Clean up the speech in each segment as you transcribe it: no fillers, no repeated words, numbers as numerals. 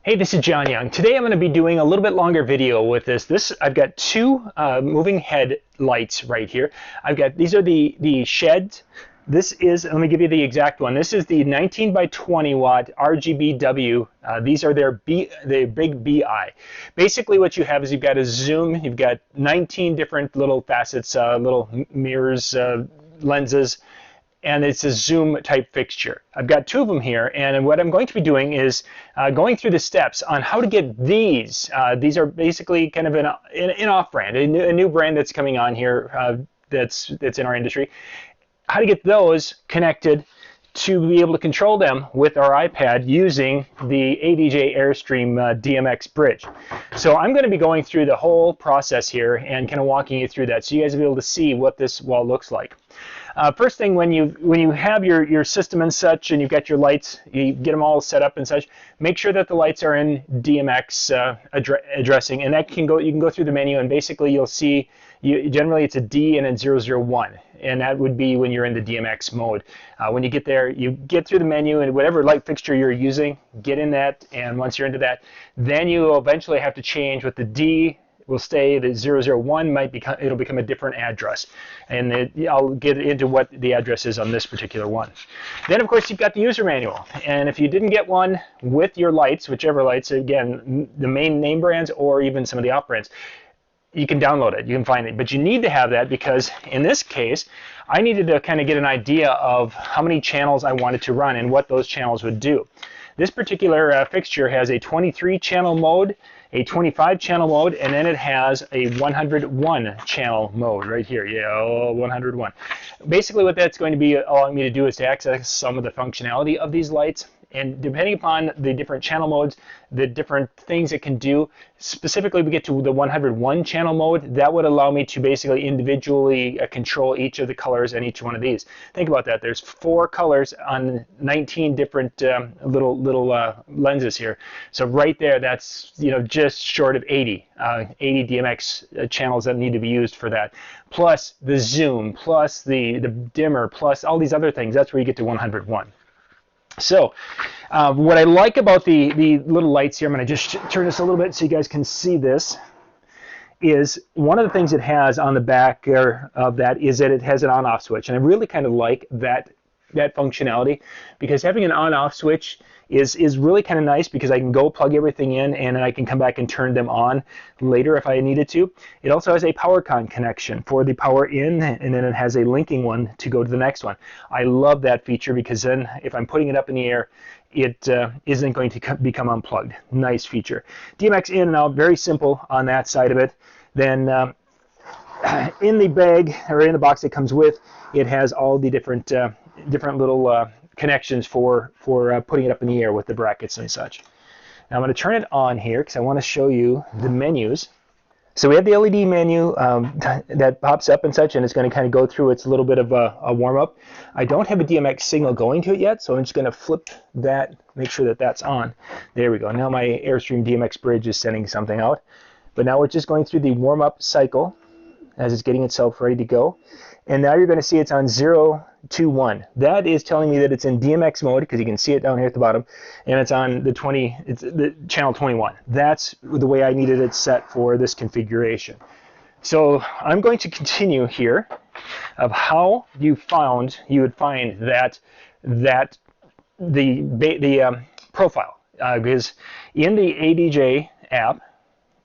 Hey, this is John Young. Today I'm going to be doing a little bit longer video with this. I've got two moving head lights right here. These are the Shehds. This is, let me give you the exact one. This is the 19 by 20 watt RGBW. These are the Big Bee Eye. Basically what you have is you've got a zoom, you've got 19 different little facets, little mirrors, lenses, and it's a zoom type fixture. I've got two of them here, and what I'm going to be doing is going through the steps on how to get these. These are basically kind of an off-brand, a new brand that's coming on here that's in our industry. How to get those connected to be able to control them with our iPad using the ADJ Airstream DMX bridge. So I'm going to be going through the whole process here and kind of walking you through that so you guys will be able to see what this wall looks like. First thing, when you have your system and such, and you've got your lights, you get them all set up and such, make sure that the lights are in DMX addressing, and that you can go through the menu, and basically you'll see generally it's a D and a 001, and that would be when you're in the DMX mode. When you get there, you get through the menu, and whatever light fixture you're using, get in that, and once you're into that, then you will eventually have to change with the D. Will stay, the 001 it'll become a different address, and I'll get into what the address is on this particular one. Then of course you've got the user manual, and if you didn't get one with your lights, whichever lights, again the main name brands or even some of the off brands, you can download it, you can find it, but you need to have that because in this case I needed to kind of get an idea of how many channels I wanted to run and what those channels would do. This particular fixture has a 23 channel mode, a 25 channel mode, and then it has a 101 channel mode right here. Yeah, 101. Basically what that's going to be allowing me to do is to access some of the functionality of these lights, and depending upon the different channel modes, the different things it can do, specifically we get to the 101 channel mode, that would allow me to basically individually control each of the colors in each one of these. Think about that. There's 4 colors on 19 different little lenses here. So right there, that's just short of 80 DMX channels that need to be used for that. Plus the zoom, plus the dimmer, plus all these other things. That's where you get to 101. So what I like about the little lights here, I'm going to just turn this a little bit so you guys can see this, is one of the things it has on the back of that is that it has an on-off switch. And I really kind of like that functionality, because having an on-off switch is really kind of nice, because I can go plug everything in and then I can come back and turn them on later if I needed to. It also has a PowerCon connection for the power in, and then it has a linking one to go to the next one. I love that feature, because then if I'm putting it up in the air, it isn't going to become unplugged. Nice feature. DMX in and out, very simple on that side of it. Then in the bag, or in the box it comes with, it has all the different little connections for putting it up in the air with the brackets and such. Now I'm going to turn it on here because I want to show you the menus. So we have the LED menu that pops up and such, and it's going to kind of go through its little bit of a warm-up. I don't have a DMX signal going to it yet, so I'm just going to flip that, make sure that that's on. There we go. Now my Airstream DMX bridge is sending something out. But now we're just going through the warm-up cycle as it's getting itself ready to go. And now you're going to see it's on 0 to 1. That is telling me that it's in DMX mode, because you can see it down here at the bottom, and it's on the channel 21. That's the way I needed it set for this configuration. So I'm going to continue here of how you would find that the profile, because in the ADJ app,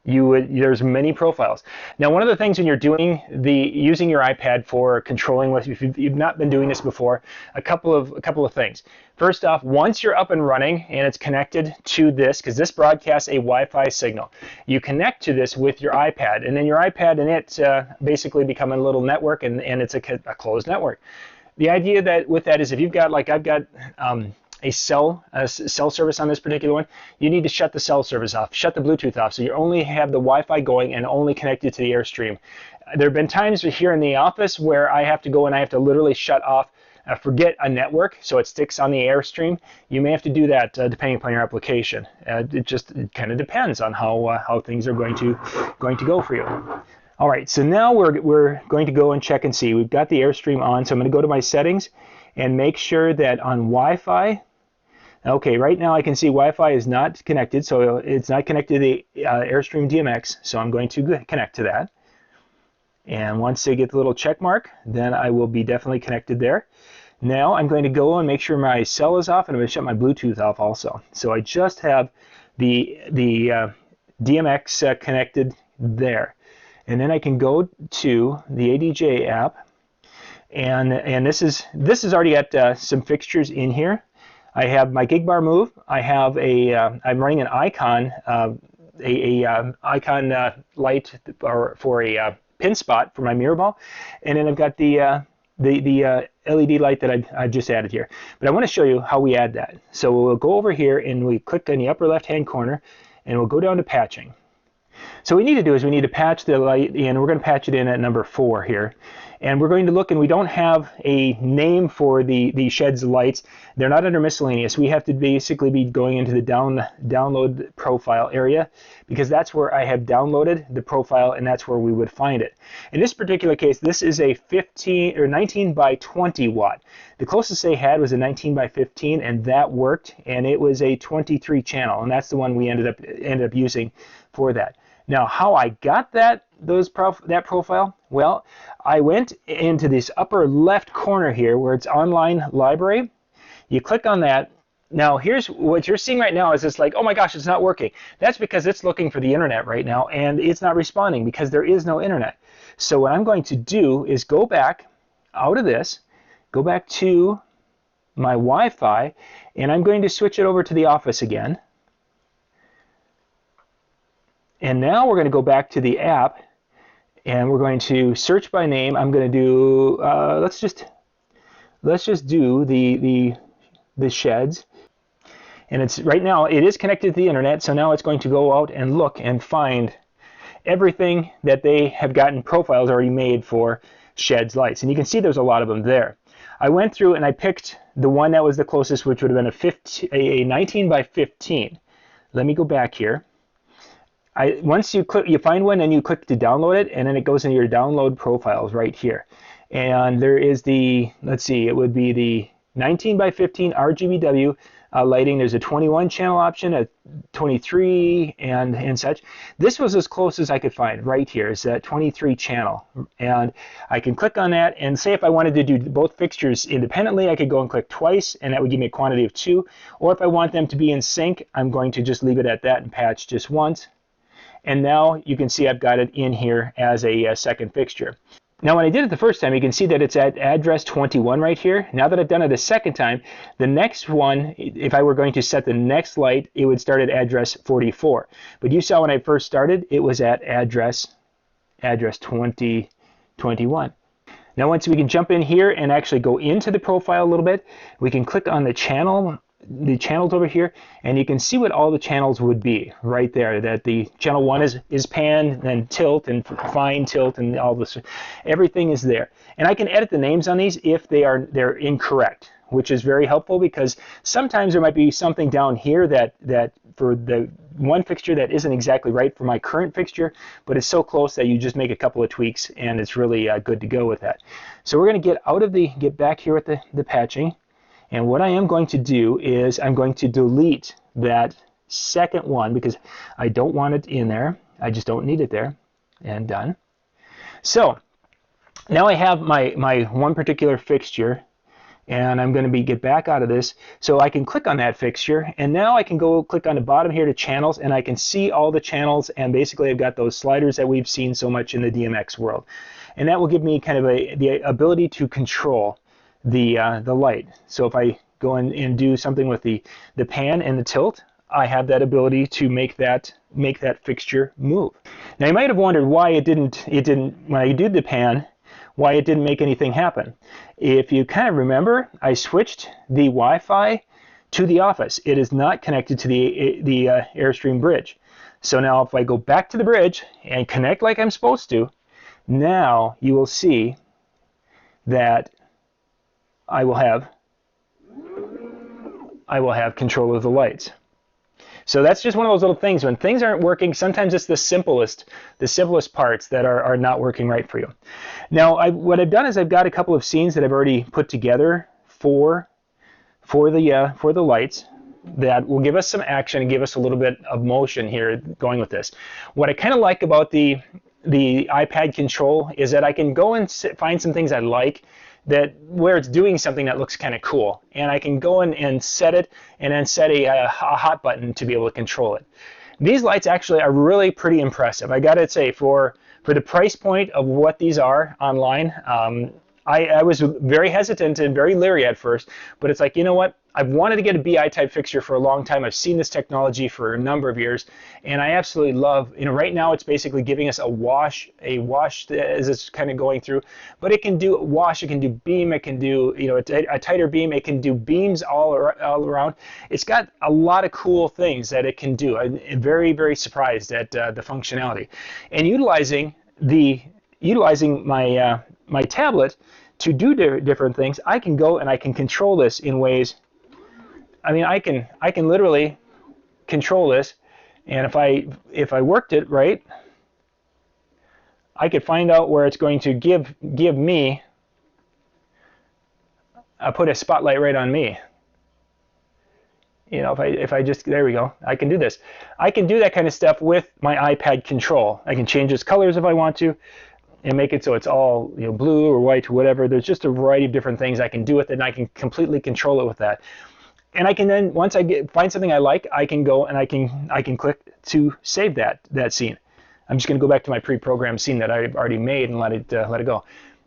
there's many profiles. Now, one of the things when you're using your iPad for controlling, if you've not been doing this before, a couple of things. First off, once you're up and running and it's connected to this, because this broadcasts a Wi-Fi signal, you connect to this with your iPad, and then your iPad and it basically become a little network, and it's a closed network. The idea that with that is if you've got, like I've got a cell service on this particular one, you need to shut the cell service off, shut the Bluetooth off, so you only have the Wi-Fi going and only connected to the Airstream. There have been times here in the office where I have to go and I have to literally shut off, forget a network, so it sticks on the Airstream. You may have to do that depending upon your application. It kind of depends on how things are going to go for you. All right, so now we're going to go and check and see. We've got the Airstream on, so I'm going to go to my settings and make sure that on Wi-Fi Okay, right now I can see Wi-Fi is not connected, so it's not connected to the Airstream DMX, so I'm going to connect to that. And once I get the little check mark, then I will be definitely connected there. Now I'm going to go and make sure my cell is off, and I'm going to shut my Bluetooth off also. So I just have the DMX connected there. And then I can go to the ADJ app, and this is already got some fixtures in here. I have my gig bar move. I have I'm running an icon, icon light for a pin spot for my mirror ball, and then I've got the LED light that I've just added here. But I want to show you how we add that. So we'll go over here and we click in the upper left hand corner, and we'll go down to patching. So what we need to do is we need to patch the light in. We're going to patch it in at number 4 here. And we're going to look, and we don't have a name for the Shehds lights. They're not under miscellaneous. We have to basically be going into the download profile area, because that's where I have downloaded the profile, and that's where we would find it. In this particular case, this is a 19 by 20 watt. The closest they had was a 19 by 15, and that worked, and it was a 23 channel, and that's the one we ended up using for that. Now, how I got that profile? Well, I went into this upper left corner here where it's online library. You click on that. Now, here's what you're seeing right now is it's like, oh my gosh, it's not working. That's because it's looking for the internet right now, and it's not responding because there is no internet. So what I'm going to do is go back out of this, go back to my Wi-Fi, and I'm going to switch it over to the office again. And now we're going to go back to the app, and we're going to search by name. I'm going to do let's just do the Shehds, and it's right now it is connected to the internet. So now it's going to go out and look and find everything that they have gotten profiles already made for Shehds lights, and you can see there's a lot of them there. I went through and I picked the one that was the closest, which would have been a 19 by 15. Let me go back here. Once you find one and you click to download it, and then it goes into your download profiles right here. And there is let's see, it would be the 19 by 15 RGBW lighting. There's a 21 channel option, a 23, and such. This was as close as I could find right here. Is that 23 channel, and I can click on that, and say if I wanted to do both fixtures independently, I could go and click twice, and that would give me a quantity of 2. Or if I want them to be in sync, I'm going to just leave it at that and patch just once. And now you can see I've got it in here as a second fixture. Now when I did it the first time, you can see that it's at address 21 right here. Now that I've done it a second time, the next one, if I were going to set the next light, it would start at address 44. But you saw when I first started, it was at address 2021. Now once we can jump in here and actually go into the profile a little bit, we can click on the channels over here, and you can see what all the channels would be right there. That the channel 1 is pan, then tilt, and fine tilt, and all this. Everything is there, and I can edit the names on these if they're incorrect, which is very helpful, because sometimes there might be something down here that for the one fixture that isn't exactly right for my current fixture, but it's so close that you just make a couple of tweaks and it's really good to go with that. So we're going to get back here with the patching. And what I am going to do is I'm going to delete that second one because I don't want it in there. I just don't need it there. And done. So now I have my one particular fixture, and I'm going to get back out of this. So I can click on that fixture, and now I can go click on the bottom here to channels, and I can see all the channels, and basically I've got those sliders that we've seen so much in the DMX world. And that will give me kind of the ability to control the light. So if I go in and do something with the pan and the tilt, I have that ability to make that fixture move. Now you might have wondered why it didn't when I did the pan, why it didn't make anything happen. If you kind of remember, I switched the Wi-Fi to the office. It is not connected to the Airstream bridge. So now if I go back to the bridge and connect like I'm supposed to, now you will see that I will have control of the lights. So that's just one of those little things. When things aren't working, sometimes it's the simplest parts that are not working right for you. Now, what I've done is I've got a couple of scenes that I've already put together for the lights. that will give us some action and give us a little bit of motion here going with this. What I kind of like about the iPad control is that I can go and find some things I like that where it's doing something that looks kind of cool, and I can go in and set it, and then set a hot button to be able to control it. These lights actually are really pretty impressive. I gotta say, for the price point of what these are online, I was very hesitant and very leery at first, but it's like, you know what? I've wanted to get a BI type fixture for a long time. I've seen this technology for a number of years, and I absolutely love, right now it's basically giving us a wash as it's kind of going through, but it can do wash, it can do beam, it can do, a tighter beam, it can do beams all around. It's got a lot of cool things that it can do. I'm very, very surprised at the functionality. And utilizing my tablet to do different things, I can go and I can control this in ways. I mean, I can literally control this, and if I worked it right, I could find out where it's going to give me. I put a spotlight right on me. If I just, there we go, I can do this. I can do that kind of stuff with my iPad control. I can change its colors if I want to, and make it so it's all blue or white or whatever. There's just a variety of different things I can do with it, and I can completely control it with that. And I can then, once I find something I like, I can go and I can click to save that scene. I'm just going to go back to my pre-programmed scene that I've already made and let it go.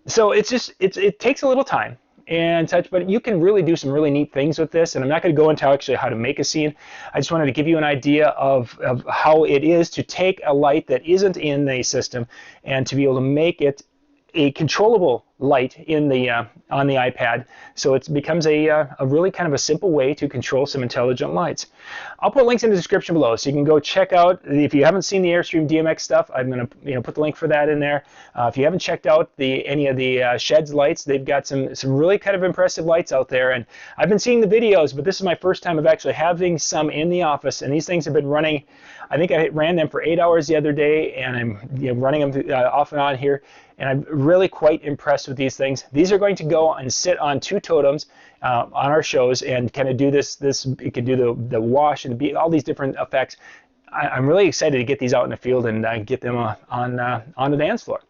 So it takes a little time and such, but you can really do some really neat things with this. And I'm not going to go into actually how to make a scene. I just wanted to give you an idea of how it is to take a light that isn't in the system and to be able to make it a controllable light in the on the iPad, so it becomes a really kind of a simple way to control some intelligent lights. I'll put links in the description below, so you can go check out. If you haven't seen the Airstream DMX stuff, I'm going to put the link for that in there. If you haven't checked out any of the Shehds lights, they've got some really kind of impressive lights out there. And I've been seeing the videos, but this is my first time of actually having some in the office, and these things have been running. I think I ran them for 8 hours the other day, and I'm running them off and on here. And I'm really quite impressed with these things. These are going to go and sit on 2 totems on our shows and kind of do this. It can do the wash and all these different effects. I'm really excited to get these out in the field and get them on the dance floor.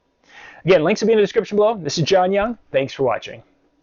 Again, links will be in the description below. This is John Young. Thanks for watching.